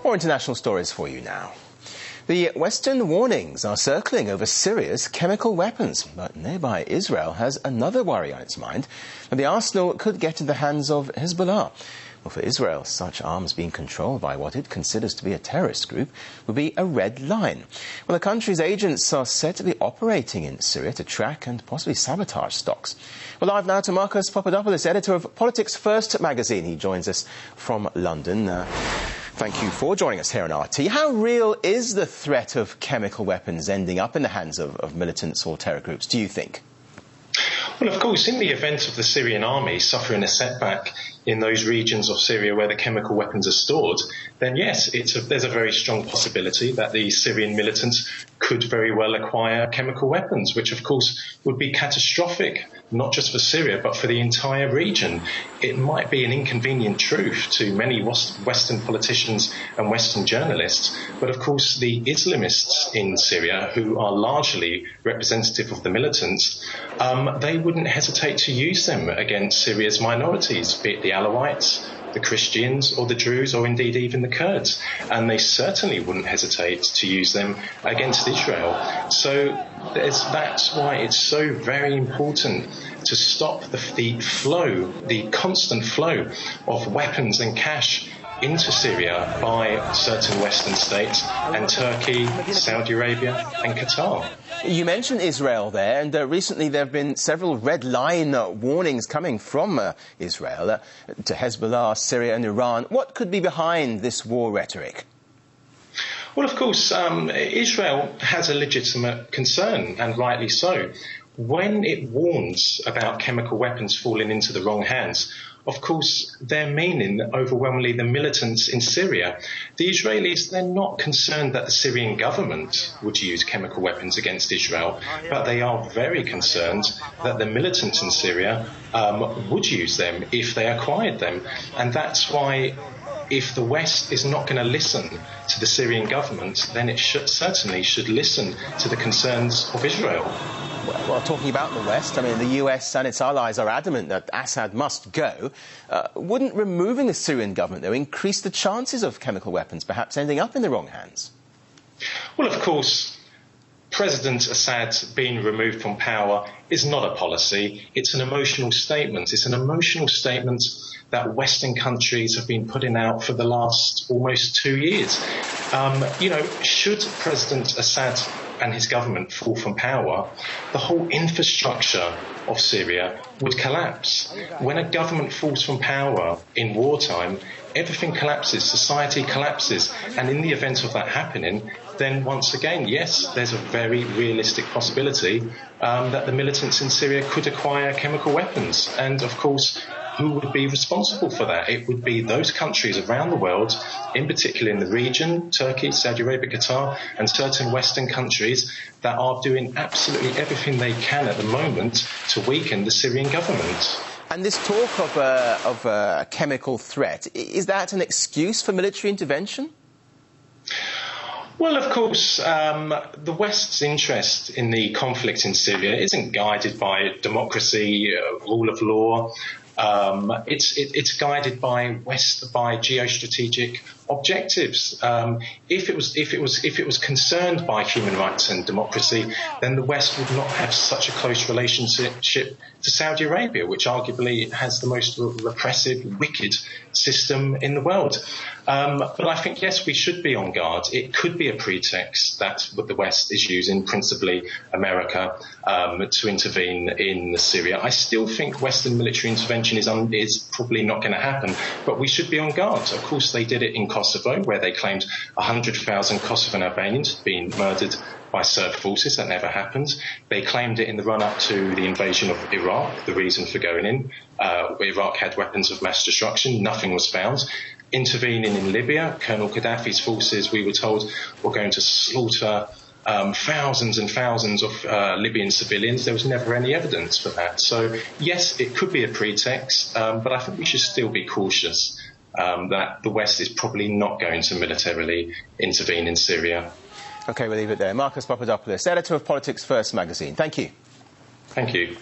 More international stories for you now. The Western warnings are circling over Syria's chemical weapons, but nearby Israel has another worry on its mind, that the arsenal could get in the hands of Hezbollah. Well, for Israel, such arms being controlled by what it considers to be a terrorist group would be a red line. Well, the country's agents are said to be operating in Syria to track and possibly sabotage stocks. Well, live now to Marcus Papadopoulos, editor of Politics First magazine. He joins us from London. Thank you for joining us here on RT. How real is the threat of chemical weapons ending up in the hands of militants or terror groups, do you think? Well, of course, in the event of the Syrian army suffering a setback in those regions of Syria where the chemical weapons are stored, then yes, there's a very strong possibility that the Syrian militants could very well acquire chemical weapons, which of course would be catastrophic, not just for Syria, but for the entire region. It might be an inconvenient truth to many Western politicians and Western journalists, but of course the Islamists in Syria, who are largely representative of the militants, they wouldn't hesitate to use them against Syria's minorities, be it the Alawites, the Christians or the Druze or indeed even the Kurds, and they certainly wouldn't hesitate to use them against Israel. So that's why it's so very important to stop the constant flow of weapons and cash into Syria by certain Western states and Turkey, Saudi Arabia and Qatar. You mentioned Israel there, and recently there have been several red line warnings coming from Israel to Hezbollah, Syria and Iran. What could be behind this war rhetoric? Well, of course, Israel has a legitimate concern, and rightly so. When it warns about chemical weapons falling into the wrong hands, of course, they're meaning overwhelmingly the militants in Syria. The Israelis, they're not concerned that the Syrian government would use chemical weapons against Israel, but they are very concerned that the militants in Syria would use them if they acquired them. And that's why, if the West is not going to listen to the Syrian government, then it certainly should listen to the concerns of Israel. Well, talking about the West, I mean, the US and its allies are adamant that Assad must go. Wouldn't removing the Syrian government, though, increase the chances of chemical weapons perhaps ending up in the wrong hands? Well, of course, President Assad being removed from power is not a policy. It's an emotional statement. It's an emotional statement that Western countries have been putting out for the last almost 2 years. Should President Assad and his government fall from power, the whole infrastructure of Syria would collapse. When a government falls from power in wartime, everything collapses, society collapses, and in the event of that happening, then once again, yes, there's a very realistic possibility that the militants in Syria could acquire chemical weapons. And of course, who would be responsible for that? It would be those countries around the world, in particular in the region, Turkey, Saudi Arabia, Qatar, and certain Western countries that are doing absolutely everything they can at the moment to weaken the Syrian government. And this talk of a chemical threat, is that an excuse for military intervention? Well, of course, the West's interest in the conflict in Syria isn't guided by democracy, rule of law. It's guided by geostrategic objectives. If it was concerned by human rights and democracy, then the West would not have such a close relationship to Saudi Arabia, which arguably has the most repressive, wicked system in the world. But I think, yes, we should be on guard. It could be a pretext that what the West is using, principally America, to intervene in Syria. I still think Western military intervention is probably not going to happen, but we should be on guard. Of course, they did it in Kosovo, where they claimed 100,000 Kosovan Albanians being murdered by Serb forces. That never happened. They claimed it in the run-up to the invasion of Iraq, the reason for going in. Iraq had weapons of mass destruction. Nothing was found. Intervening in Libya, Colonel Gaddafi's forces, we were told, were going to slaughter thousands and thousands of Libyan civilians. There was never any evidence for that. So, yes, it could be a pretext, but I think we should still be cautious that the West is probably not going to militarily intervene in Syria. OK, we'll leave it there. Marcus Papadopoulos, editor of Politics First magazine. Thank you. Thank you.